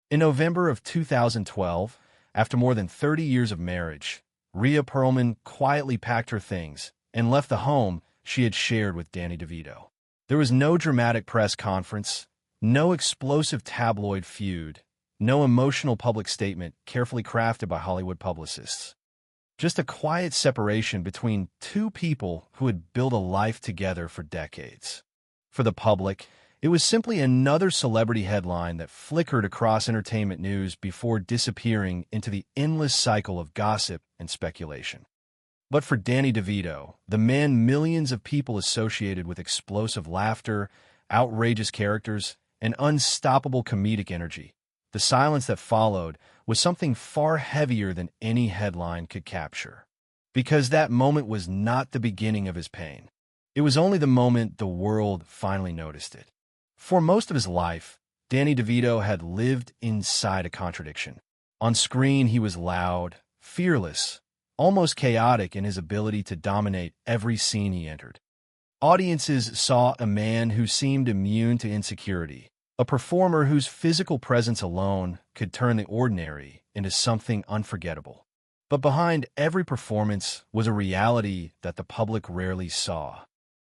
In November of 2012, after more than 30 years of marriage, Rhea Perlman quietly packed her things and left the home she had shared with Danny DeVito. There was no dramatic press conference, no explosive tabloid feud, no emotional public statement carefully crafted by Hollywood publicists. Just a quiet separation between two people who had built a life together for decades. For the public, it was simply another celebrity headline that flickered across entertainment news before disappearing into the endless cycle of gossip and speculation. But for Danny DeVito, the man millions of people associated with explosive laughter, outrageous characters, and unstoppable comedic energy, the silence that followed was something far heavier than any headline could capture. Because that moment was not the beginning of his pain. It was only the moment the world finally noticed it. For most of his life, Danny DeVito had lived inside a contradiction. On screen, he was loud, fearless, almost chaotic in his ability to dominate every scene he entered. Audiences saw a man who seemed immune to insecurity, a performer whose physical presence alone could turn the ordinary into something unforgettable. But behind every performance was a reality that the public rarely saw.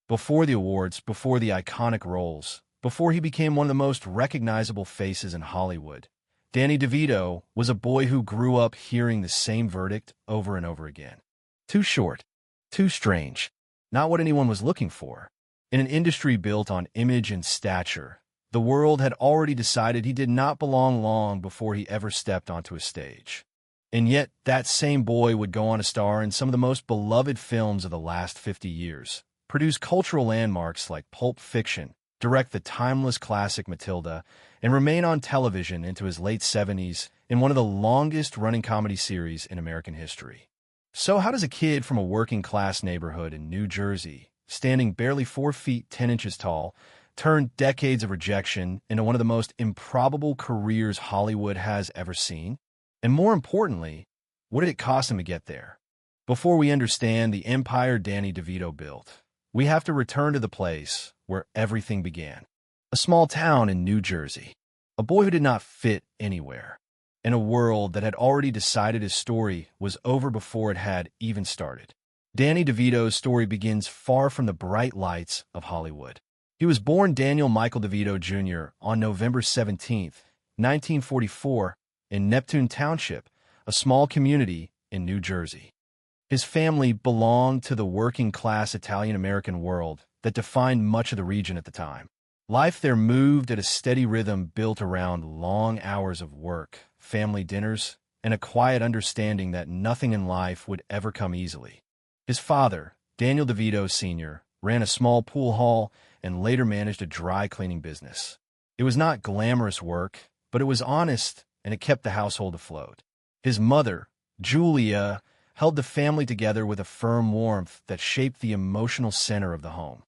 Before the awards, before the iconic roles, before he became one of the most recognizable faces in Hollywood, Danny DeVito was a boy who grew up hearing the same verdict over and over again. Too short, too strange, not what anyone was looking for. In an industry built on image and stature, the world had already decided he did not belong long before he ever stepped onto a stage. And yet, that same boy would go on to star in some of the most beloved films of the last 50 years, produce cultural landmarks like Pulp Fiction, direct the timeless classic Matilda, and remain on television into his late 70s in one of the longest-running comedy series in American history. So how does a kid from a working-class neighborhood in New Jersey, standing barely 4 feet 10 inches tall, turn decades of rejection into one of the most improbable careers Hollywood has ever seen? And more importantly, what did it cost him to get there? Before we understand the empire Danny DeVito built, we have to return to the place where everything began. A small town in New Jersey. A boy who did not fit anywhere. In a world that had already decided his story was over before it had even started. Danny DeVito's story begins far from the bright lights of Hollywood. He was born Daniel Michael DeVito Jr. on November 17, 1944, in Neptune Township, a small community in New Jersey. His family belonged to the working-class Italian-American world that defined much of the region at the time. Life there moved at a steady rhythm built around long hours of work, family dinners, and a quiet understanding that nothing in life would ever come easily. His father, Daniel DeVito Sr., ran a small pool hall and later managed a dry cleaning business. It was not glamorous work, but it was honest and it kept the household afloat. His mother, Julia, held the family together with a firm warmth that shaped the emotional center of the home.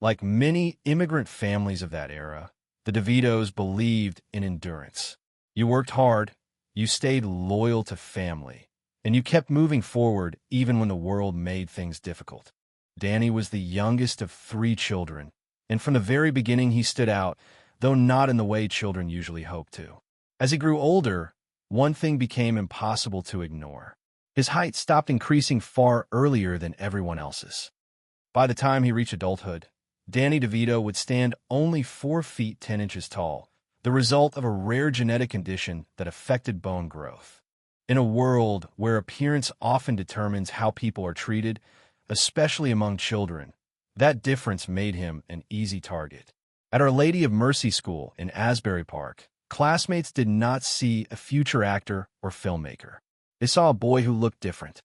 Like many immigrant families of that era, the DeVitos believed in endurance. You worked hard, you stayed loyal to family, and you kept moving forward even when the world made things difficult. Danny was the youngest of 3 children, and from the very beginning he stood out, though not in the way children usually hope to. As he grew older, one thing became impossible to ignore. His height stopped increasing far earlier than everyone else's. By the time he reached adulthood, Danny DeVito would stand only 4 feet 10 inches tall, the result of a rare genetic condition that affected bone growth. In a world where appearance often determines how people are treated, especially among children, that difference made him an easy target. At Our Lady of Mercy School in Asbury Park, classmates did not see a future actor or filmmaker. They saw a boy who looked different.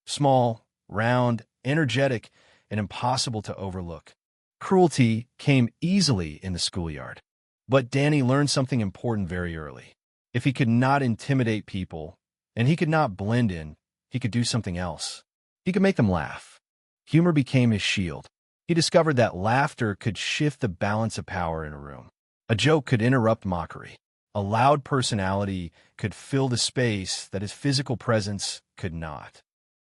Small, round, energetic, and impossible to overlook. Cruelty came easily in the schoolyard. But Danny learned something important very early. If he could not intimidate people, and he could not blend in, he could do something else. He could make them laugh. Humor became his shield. He discovered that laughter could shift the balance of power in a room. A joke could interrupt mockery. A loud personality could fill the space that his physical presence could not.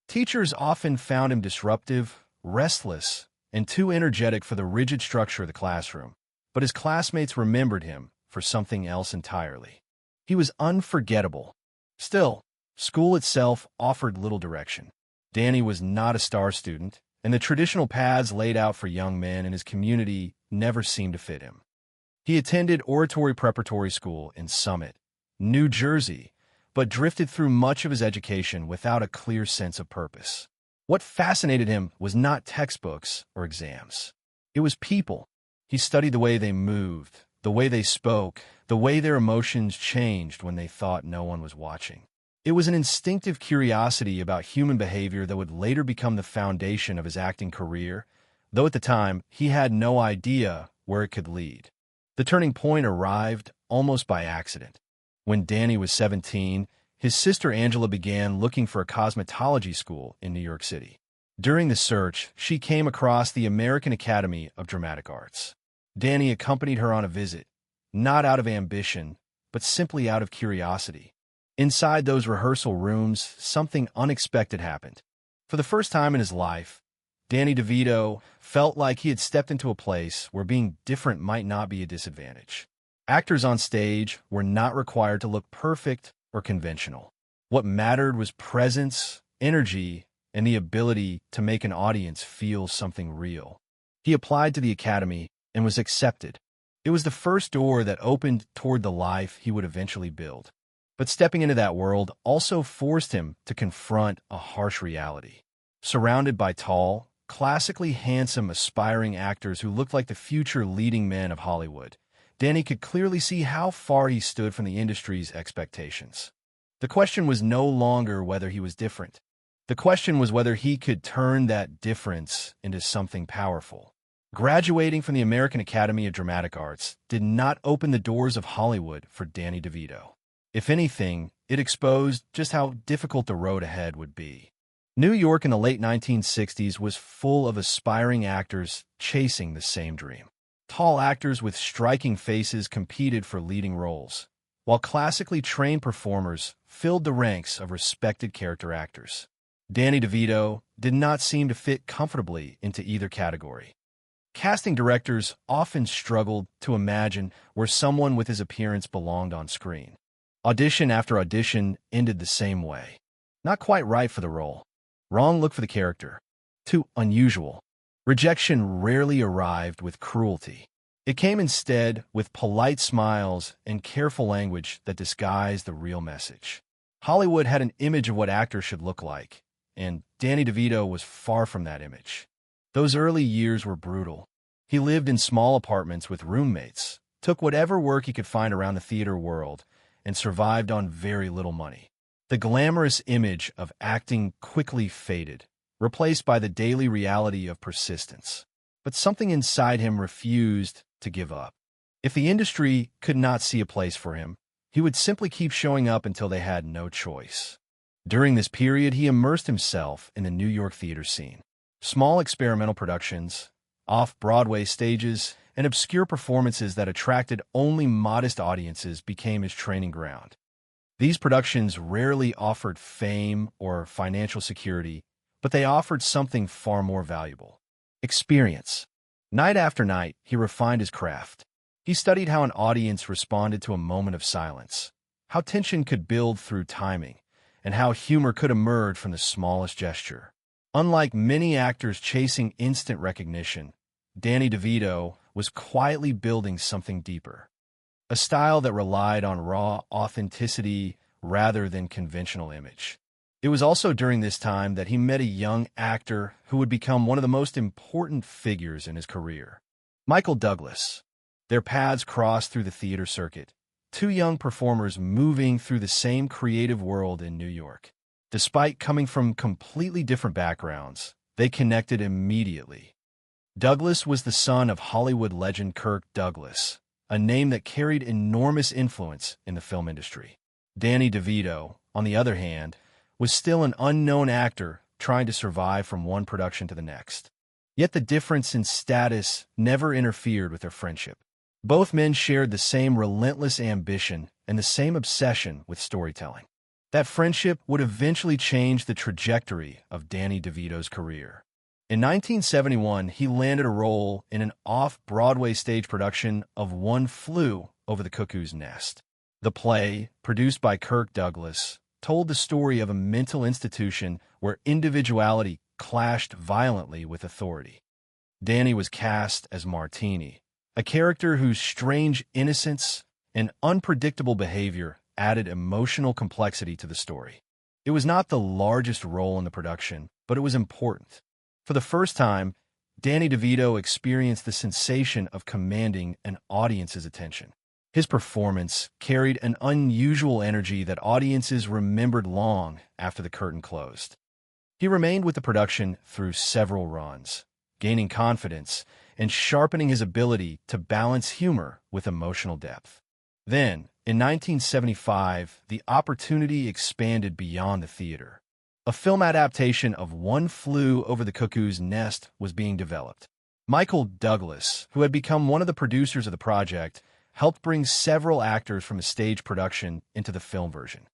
Teachers often found him disruptive, restless, and too energetic for the rigid structure of the classroom. But his classmates remembered him for something else entirely. He was unforgettable. Still, school itself offered little direction. Danny was not a star student, and the traditional paths laid out for young men in his community never seemed to fit him. He attended Oratory Preparatory School in Summit, New Jersey, but drifted through much of his education without a clear sense of purpose. What fascinated him was not textbooks or exams. It was people. He studied the way they moved, the way they spoke, the way their emotions changed when they thought no one was watching. It was an instinctive curiosity about human behavior that would later become the foundation of his acting career, though at the time he had no idea where it could lead. The turning point arrived almost by accident. When Danny was 17, his sister Angela began looking for a cosmetology school in New York City. During the search, she came across the American Academy of Dramatic Arts. Danny accompanied her on a visit, not out of ambition, but simply out of curiosity. Inside those rehearsal rooms, something unexpected happened. For the first time in his life, Danny DeVito felt like he had stepped into a place where being different might not be a disadvantage. Actors on stage were not required to look perfect or conventional. What mattered was presence, energy, and the ability to make an audience feel something real. He applied to the academy and was accepted. It was the first door that opened toward the life he would eventually build. But stepping into that world also forced him to confront a harsh reality. Surrounded by tall, classically handsome, aspiring actors who looked like the future leading men of Hollywood, Danny could clearly see how far he stood from the industry's expectations. The question was no longer whether he was different. The question was whether he could turn that difference into something powerful. Graduating from the American Academy of Dramatic Arts did not open the doors of Hollywood for Danny DeVito. If anything, it exposed just how difficult the road ahead would be. New York in the late 1960s was full of aspiring actors chasing the same dream. Tall actors with striking faces competed for leading roles, while classically trained performers filled the ranks of respected character actors. Danny DeVito did not seem to fit comfortably into either category. Casting directors often struggled to imagine where someone with his appearance belonged on screen. Audition after audition ended the same way. Not quite right for the role. Wrong look for the character. Too unusual. Rejection rarely arrived with cruelty. It came instead with polite smiles and careful language that disguised the real message. Hollywood had an image of what actors should look like, and Danny DeVito was far from that image. Those early years were brutal. He lived in small apartments with roommates, took whatever work he could find around the theater world, and survived on very little money. The glamorous image of acting quickly faded, replaced by the daily reality of persistence. But something inside him refused to give up. If the industry could not see a place for him, he would simply keep showing up until they had no choice. During this period, he immersed himself in the New York theater scene. Small experimental productions, off-Broadway stages, and obscure performances that attracted only modest audiences became his training ground. These productions rarely offered fame or financial security, but they offered something far more valuable: experience. Night after night, he refined his craft. He studied how an audience responded to a moment of silence, how tension could build through timing, and how humor could emerge from the smallest gesture. Unlike many actors chasing instant recognition, Danny DeVito was quietly building something deeper, a style that relied on raw authenticity rather than conventional image. It was also during this time that he met a young actor who would become one of the most important figures in his career, Michael Douglas. Their paths crossed through the theater circuit, two young performers moving through the same creative world in New York. Despite coming from completely different backgrounds, they connected immediately. Douglas was the son of Hollywood legend Kirk Douglas, a name that carried enormous influence in the film industry. Danny DeVito, on the other hand, was still an unknown actor trying to survive from one production to the next. Yet the difference in status never interfered with their friendship. Both men shared the same relentless ambition and the same obsession with storytelling. That friendship would eventually change the trajectory of Danny DeVito's career. In 1971, he landed a role in an off-Broadway stage production of One Flew Over the Cuckoo's Nest. The play, produced by Kirk Douglas, told the story of a mental institution where individuality clashed violently with authority. Danny was cast as Martini, a character whose strange innocence and unpredictable behavior added emotional complexity to the story. It was not the largest role in the production, but it was important. For the first time, Danny DeVito experienced the sensation of commanding an audience's attention. His performance carried an unusual energy that audiences remembered long after the curtain closed. He remained with the production through several runs, gaining confidence and sharpening his ability to balance humor with emotional depth. Then, in 1975, the opportunity expanded beyond the theater. A film adaptation of One Flew Over the Cuckoo's Nest was being developed. Michael Douglas, who had become one of the producers of the project, helped bring several actors from a stage production into the film version.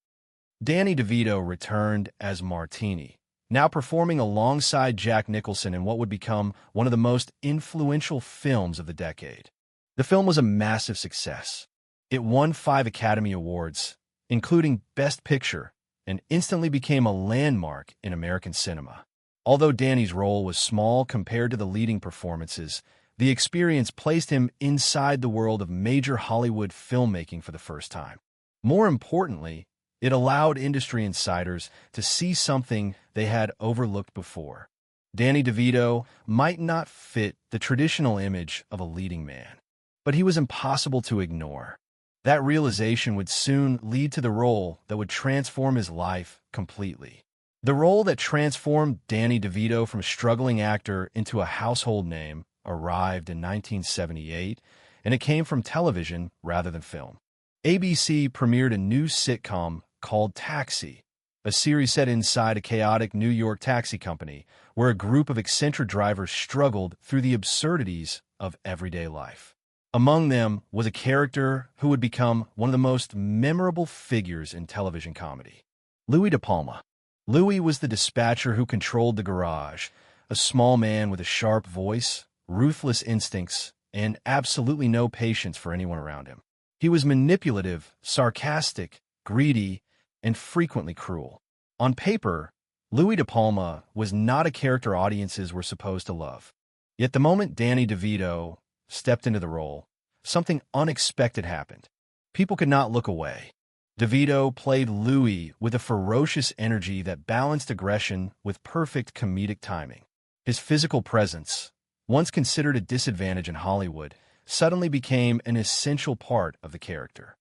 Danny DeVito returned as Martini, now performing alongside Jack Nicholson in what would become one of the most influential films of the decade. The film was a massive success. It won 5 Academy Awards, including Best Picture, and instantly became a landmark in American cinema. Although Danny's role was small compared to the leading performances, the experience placed him inside the world of major Hollywood filmmaking for the first time. More importantly, it allowed industry insiders to see something they had overlooked before. Danny DeVito might not fit the traditional image of a leading man, but he was impossible to ignore. That realization would soon lead to the role that would transform his life completely. The role that transformed Danny DeVito from a struggling actor into a household name arrived in 1978, and it came from television rather than film. ABC premiered a new sitcom called Taxi, a series set inside a chaotic New York taxi company where a group of eccentric drivers struggled through the absurdities of everyday life. Among them was a character who would become one of the most memorable figures in television comedy, Louis De Palma. Louis was the dispatcher who controlled the garage, a small man with a sharp voice, ruthless instincts, and absolutely no patience for anyone around him. He was manipulative, sarcastic, greedy, and frequently cruel. On paper, Louis De Palma was not a character audiences were supposed to love. Yet the moment Danny DeVito stepped into the role, something unexpected happened. People could not look away. DeVito played Louis with a ferocious energy that balanced aggression with perfect comedic timing. His physical presence, once considered a disadvantage in Hollywood, suddenly became an essential part of the character.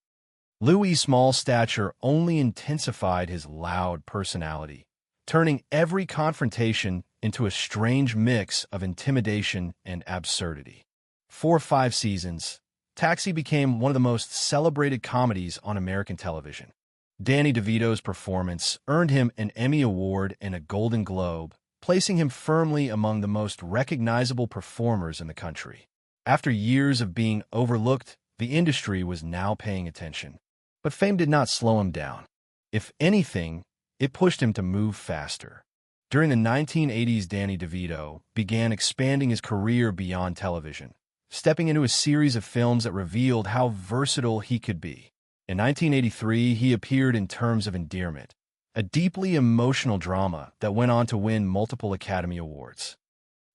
Louis' small stature only intensified his loud personality, turning every confrontation into a strange mix of intimidation and absurdity. For 5 seasons, Taxi became one of the most celebrated comedies on American television. Danny DeVito's performance earned him an Emmy Award and a Golden Globe, placing him firmly among the most recognizable performers in the country. After years of being overlooked, the industry was now paying attention. But fame did not slow him down. If anything, it pushed him to move faster. During the 1980s, Danny DeVito began expanding his career beyond television, stepping into a series of films that revealed how versatile he could be. In 1983, he appeared in Terms of Endearment, a deeply emotional drama that went on to win multiple Academy Awards.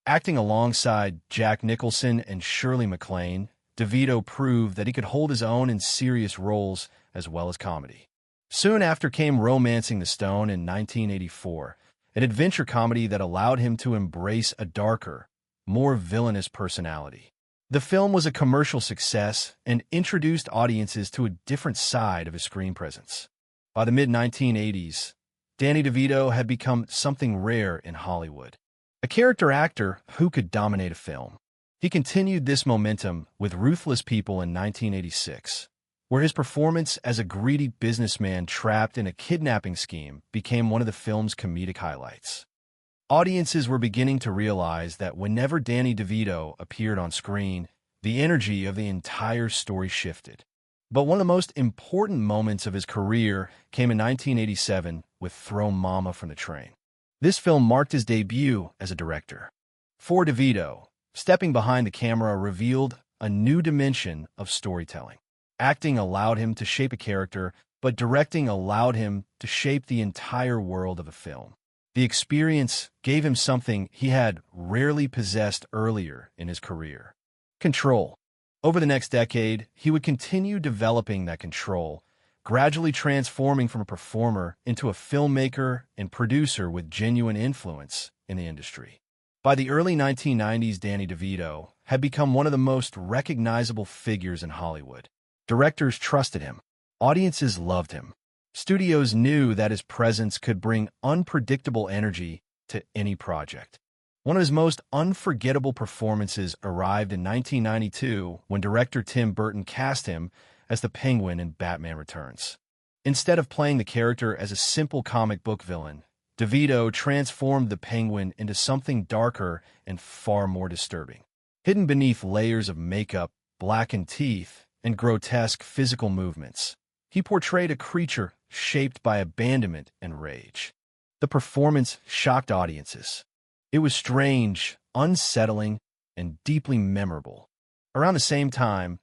Acting alongside Jack Nicholson and Shirley MacLaine, DeVito proved that he could hold his own in serious roles as well as comedy. Soon after came Romancing the Stone in 1984, an adventure comedy that allowed him to embrace a darker, more villainous personality. The film was a commercial success and introduced audiences to a different side of his screen presence. By the mid-1980s, Danny DeVito had become something rare in Hollywood, a character actor who could dominate a film. He continued this momentum with Ruthless People in 1986, where his performance as a greedy businessman trapped in a kidnapping scheme became one of the film's comedic highlights. Audiences were beginning to realize that whenever Danny DeVito appeared on screen, the energy of the entire story shifted. But one of the most important moments of his career came in 1987 with Throw Mama from the Train. This film marked his debut as a director. For DeVito, stepping behind the camera revealed a new dimension of storytelling. Acting allowed him to shape a character, but directing allowed him to shape the entire world of a film. The experience gave him something he had rarely possessed earlier in his career: control. Over the next decade, he would continue developing that control, gradually transforming from a performer into a filmmaker and producer with genuine influence in the industry. By the early 1990s, Danny DeVito had become one of the most recognizable figures in Hollywood. Directors trusted him. Audiences loved him. Studios knew that his presence could bring unpredictable energy to any project. One of his most unforgettable performances arrived in 1992 when director Tim Burton cast him as the Penguin in Batman Returns. Instead of playing the character as a simple comic book villain, DeVito transformed the Penguin into something darker and far more disturbing. Hidden beneath layers of makeup, blackened teeth, and grotesque physical movements, he portrayed a creature shaped by abandonment and rage. The performance shocked audiences. It was strange, unsettling, and deeply memorable. Around the same time,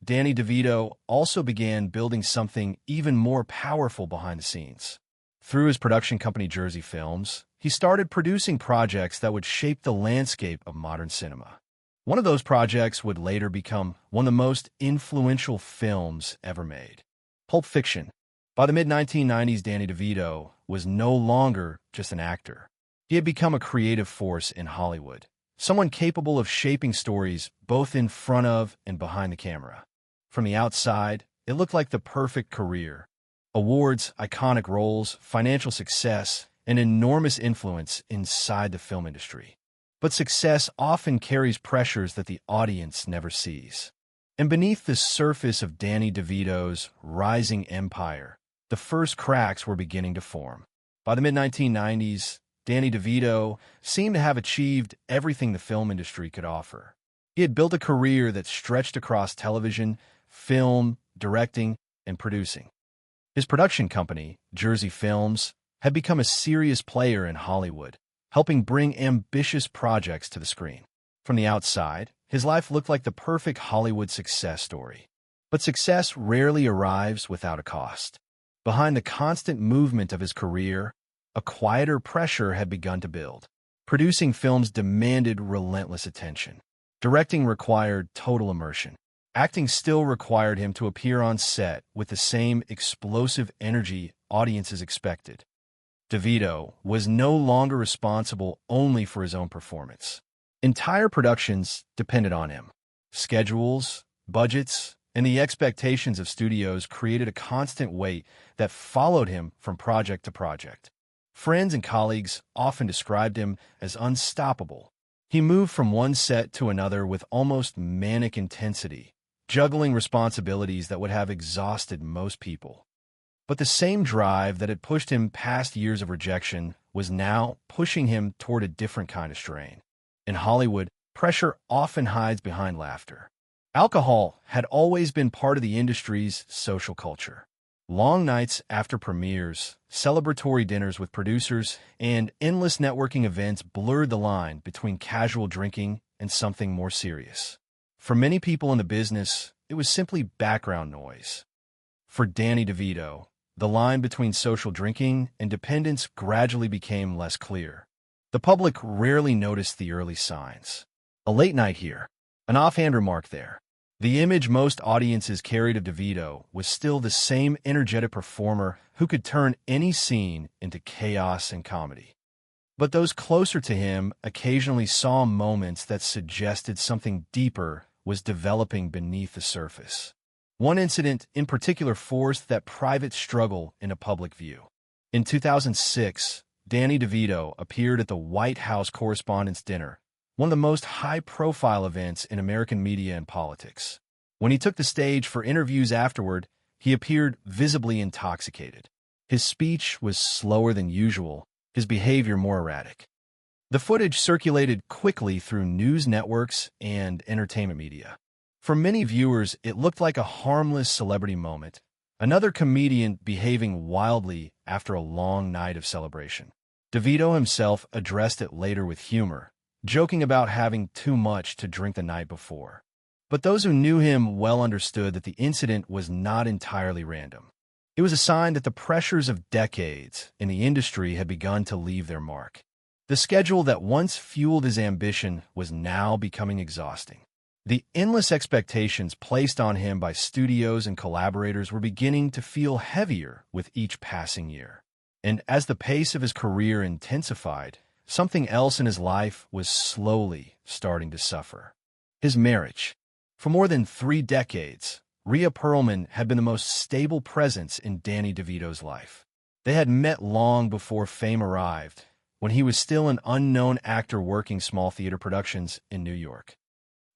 Danny DeVito also began building something even more powerful behind the scenes. Through his production company Jersey Films, he started producing projects that would shape the landscape of modern cinema. One of those projects would later become one of the most influential films ever made: Pulp Fiction. By the mid-1990s, Danny DeVito was no longer just an actor. He had become a creative force in Hollywood, someone capable of shaping stories both in front of and behind the camera. From the outside, it looked like the perfect career: awards, iconic roles, financial success, and enormous influence inside the film industry. But success often carries pressures that the audience never sees. And beneath the surface of Danny DeVito's rising empire, the first cracks were beginning to form. By the mid-1990s, Danny DeVito seemed to have achieved everything the film industry could offer. He had built a career that stretched across television, film, directing, and producing. His production company, Jersey Films, had become a serious player in Hollywood, helping bring ambitious projects to the screen. From the outside, his life looked like the perfect Hollywood success story. But success rarely arrives without a cost. Behind the constant movement of his career, a quieter pressure had begun to build. Producing films demanded relentless attention. Directing required total immersion. Acting still required him to appear on set with the same explosive energy audiences expected. DeVito was no longer responsible only for his own performance. Entire productions depended on him. Schedules, budgets, and the expectations of studios created a constant weight that followed him from project to project. Friends and colleagues often described him as unstoppable. He moved from one set to another with almost manic intensity, juggling responsibilities that would have exhausted most people. But the same drive that had pushed him past years of rejection was now pushing him toward a different kind of strain. In Hollywood, pressure often hides behind laughter. Alcohol had always been part of the industry's social culture. Long nights after premieres, celebratory dinners with producers, and endless networking events blurred the line between casual drinking and something more serious. For many people in the business, it was simply background noise. For Danny DeVito, the line between social drinking and dependence gradually became less clear. The public rarely noticed the early signs. A late night here, an offhand remark there. The image most audiences carried of DeVito was still the same energetic performer who could turn any scene into chaos and comedy. But those closer to him occasionally saw moments that suggested something deeper was developing beneath the surface. One incident in particular forced that private struggle into public view. In 2006, Danny DeVito appeared at the White House Correspondents' Dinner, one of the most high-profile events in American media and politics. When he took the stage for interviews afterward, he appeared visibly intoxicated. His speech was slower than usual, his behavior more erratic. The footage circulated quickly through news networks and entertainment media. For many viewers, it looked like a harmless celebrity moment, another comedian behaving wildly after a long night of celebration. DeVito himself addressed it later with humor, joking about having too much to drink the night before. But those who knew him well understood that the incident was not entirely random. It was a sign that the pressures of decades in the industry had begun to leave their mark. The schedule that once fueled his ambition was now becoming exhausting. The endless expectations placed on him by studios and collaborators were beginning to feel heavier with each passing year. And as the pace of his career intensified, something else in his life was slowly starting to suffer. His marriage. For more than 3 decades, Rhea Perlman had been the most stable presence in Danny DeVito's life. They had met long before fame arrived, when he was still an unknown actor working small theater productions in New York.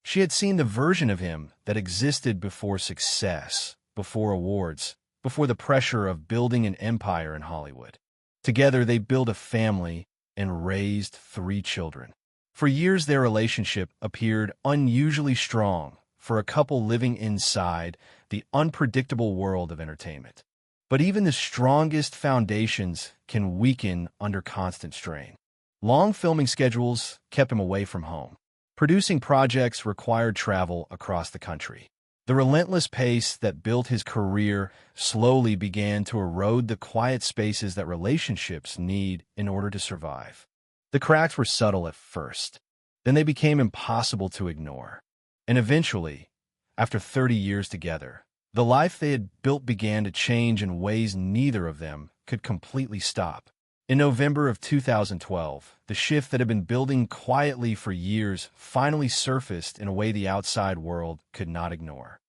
She had seen the version of him that existed before success, before awards, before the pressure of building an empire in Hollywood. Together, they built a family and raised 3 children. For years, their relationship appeared unusually strong for a couple living inside the unpredictable world of entertainment. But even the strongest foundations can weaken under constant strain. Long filming schedules kept him away from home. Producing projects required travel across the country. The relentless pace that built his career slowly began to erode the quiet spaces that relationships need in order to survive. The cracks were subtle at first. Then they became impossible to ignore. And eventually, after 30 years together, the life they had built began to change in ways neither of them could completely stop. In November of 2012, the shift that had been building quietly for years finally surfaced in a way the outside world could not ignore.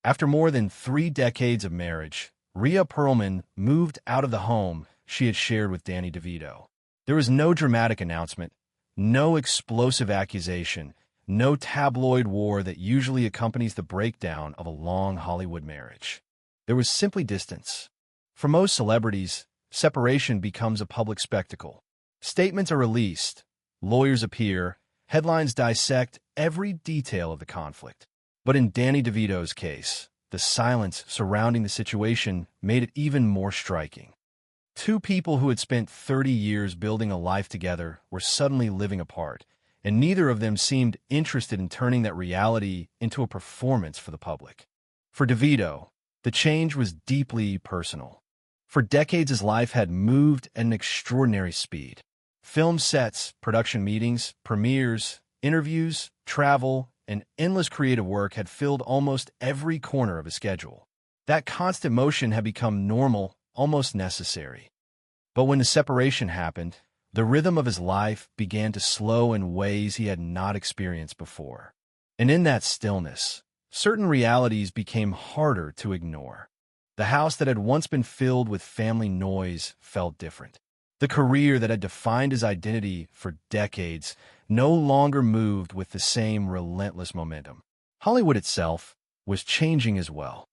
After more than 3 decades of marriage, Rhea Perlman moved out of the home she had shared with Danny DeVito. There was no dramatic announcement, no explosive accusation, no tabloid war that usually accompanies the breakdown of a long Hollywood marriage. There was simply distance. For most celebrities, separation becomes a public spectacle. Statements are released, lawyers appear, headlines dissect every detail of the conflict. But in Danny DeVito's case, the silence surrounding the situation made it even more striking. 2 people who had spent 30 years building a life together were suddenly living apart, and neither of them seemed interested in turning that reality into a performance for the public. For DeVito, the change was deeply personal. For decades, his life had moved at an extraordinary speed. Film sets, production meetings, premieres, interviews, travel, and endless creative work had filled almost every corner of his schedule. That constant motion had become normal, almost necessary. But when the separation happened, the rhythm of his life began to slow in ways he had not experienced before. And in that stillness, certain realities became harder to ignore. The house that had once been filled with family noise felt different. The career that had defined his identity for decades no longer moved with the same relentless momentum. Hollywood itself was changing as well.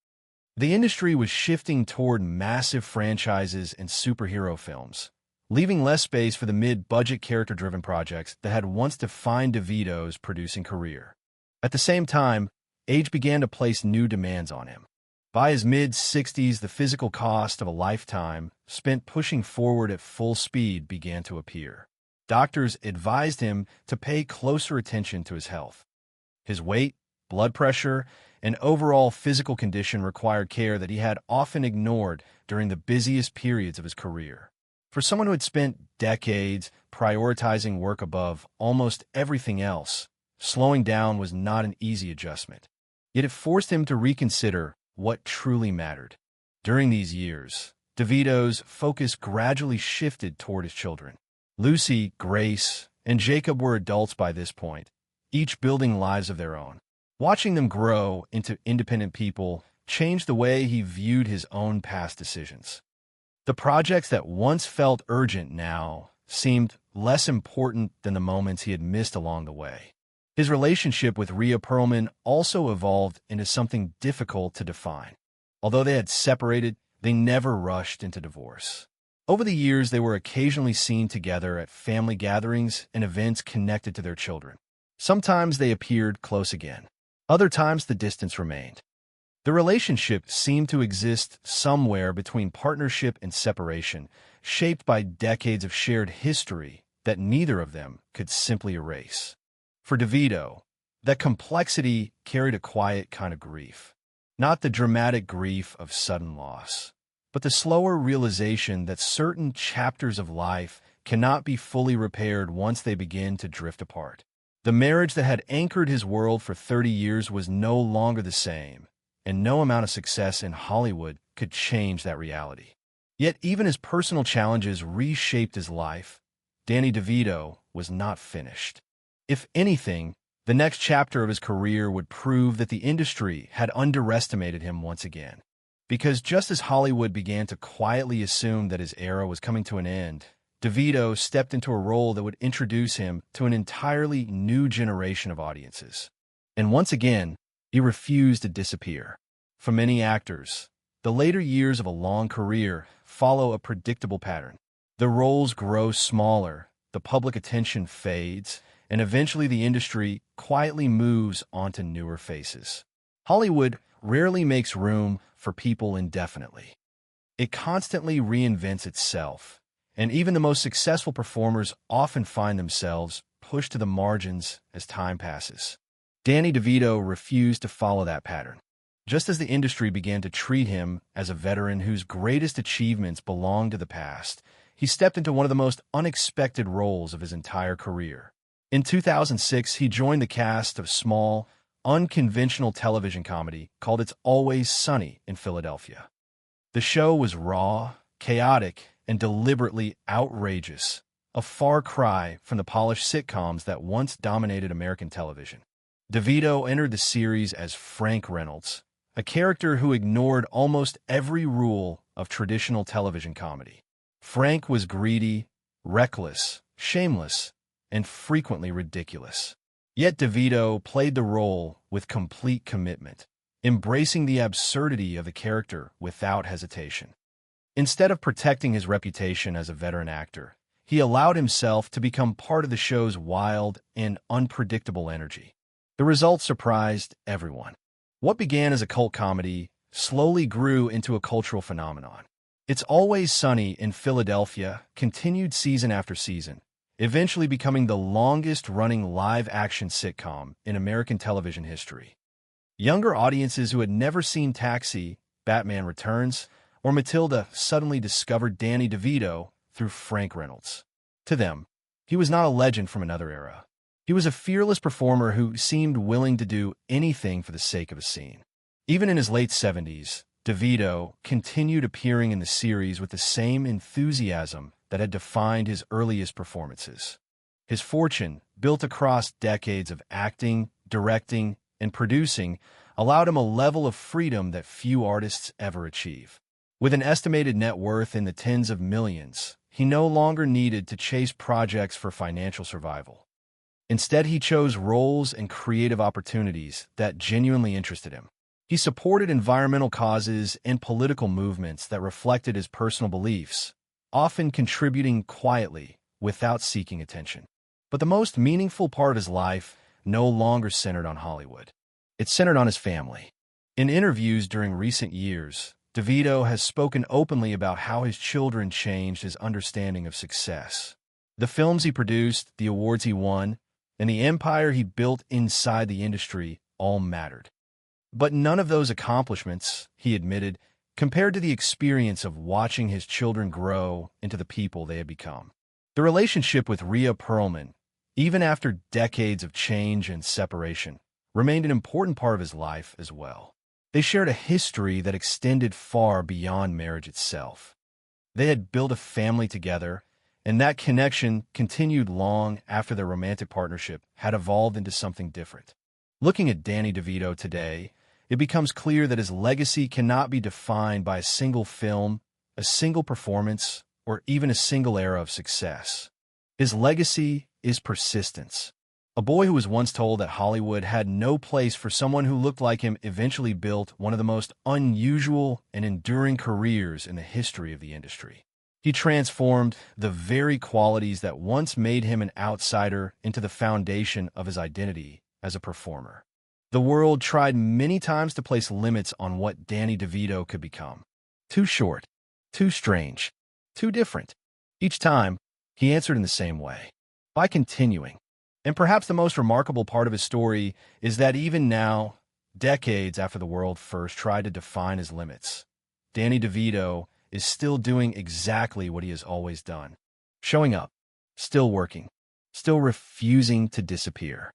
The industry was shifting toward massive franchises and superhero films, leaving less space for the mid-budget character-driven projects that had once defined DeVito's producing career. At the same time, age began to place new demands on him. By his mid-60s, the physical cost of a lifetime spent pushing forward at full speed began to appear. Doctors advised him to pay closer attention to his health. His weight, blood pressure, and overall physical condition required care that he had often ignored during the busiest periods of his career. For someone who had spent decades prioritizing work above almost everything else, slowing down was not an easy adjustment. Yet it forced him to reconsider what truly mattered. During these years, DeVito's focus gradually shifted toward his children. Lucy, Grace, and Jacob were adults by this point, each building lives of their own. Watching them grow into independent people changed the way he viewed his own past decisions. The projects that once felt urgent now seemed less important than the moments he had missed along the way. His relationship with Rhea Perlman also evolved into something difficult to define. Although they had separated, they never rushed into divorce. Over the years, they were occasionally seen together at family gatherings and events connected to their children. Sometimes they appeared close again. Other times, the distance remained. The relationship seemed to exist somewhere between partnership and separation, shaped by decades of shared history that neither of them could simply erase. For DeVito, That complexity carried a quiet kind of grief. Not the dramatic grief of sudden loss, but the slower realization that certain chapters of life cannot be fully repaired once they begin to drift apart. The marriage that had anchored his world for 30 years was no longer the same, and no amount of success in Hollywood could change that reality. Yet even as personal challenges reshaped his life, Danny DeVito was not finished. If anything, the next chapter of his career would prove that the industry had underestimated him once again. Because just as Hollywood began to quietly assume that his era was coming to an end, DeVito stepped into a role that would introduce him to an entirely new generation of audiences. And once again, he refused to disappear. For many actors, the later years of a long career follow a predictable pattern. The roles grow smaller, the public attention fades, and eventually the industry quietly moves onto newer faces. Hollywood rarely makes room for people indefinitely. It constantly reinvents itself, and even the most successful performers often find themselves pushed to the margins as time passes. Danny DeVito refused to follow that pattern. Just as the industry began to treat him as a veteran whose greatest achievements belonged to the past, he stepped into one of the most unexpected roles of his entire career. In 2006, he joined the cast of a small, unconventional television comedy called It's Always Sunny in Philadelphia. The show was raw, chaotic, and deliberately outrageous, a far cry from the polished sitcoms that once dominated American television. DeVito entered the series as Frank Reynolds, a character who ignored almost every rule of traditional television comedy. Frank was greedy, reckless, shameless, and frequently ridiculous. Yet DeVito played the role with complete commitment, embracing the absurdity of the character without hesitation. Instead of protecting his reputation as a veteran actor, he allowed himself to become part of the show's wild and unpredictable energy. The result surprised everyone. What began as a cult comedy slowly grew into a cultural phenomenon. It's Always Sunny in Philadelphia continued season after season, eventually becoming the longest-running live-action sitcom in American television history. Younger audiences who had never seen Taxi, Batman Returns, or Matilda suddenly discovered Danny DeVito through Frank Reynolds. To them, he was not a legend from another era. He was a fearless performer who seemed willing to do anything for the sake of a scene. Even in his late 70s, DeVito continued appearing in the series with the same enthusiasm that had defined his earliest performances. His fortune, built across decades of acting, directing, and producing, allowed him a level of freedom that few artists ever achieve. With an estimated net worth in the tens of millions, he no longer needed to chase projects for financial survival. Instead, he chose roles and creative opportunities that genuinely interested him. He supported environmental causes and political movements that reflected his personal beliefs, often contributing quietly without seeking attention. But the most meaningful part of his life no longer centered on Hollywood. It centered on his family. In interviews during recent years, DeVito has spoken openly about how his children changed his understanding of success. The films he produced, the awards he won, and the empire he built inside the industry all mattered. But none of those accomplishments, he admitted, compared to the experience of watching his children grow into the people they had become. The relationship with Rhea Perlman, even after decades of change and separation, remained an important part of his life as well. They shared a history that extended far beyond marriage itself. They had built a family together, and that connection continued long after their romantic partnership had evolved into something different. Looking at Danny DeVito today, it becomes clear that his legacy cannot be defined by a single film, a single performance, or even a single era of success. His legacy is persistence. A boy who was once told that Hollywood had no place for someone who looked like him eventually built one of the most unusual and enduring careers in the history of the industry. He transformed the very qualities that once made him an outsider into the foundation of his identity as a performer. The world tried many times to place limits on what Danny DeVito could become. Too short, too strange, too different. Each time, he answered in the same way: by continuing. And perhaps the most remarkable part of his story is that even now, decades after the world first tried to define his limits, Danny DeVito is still doing exactly what he has always done. Showing up, still working, still refusing to disappear.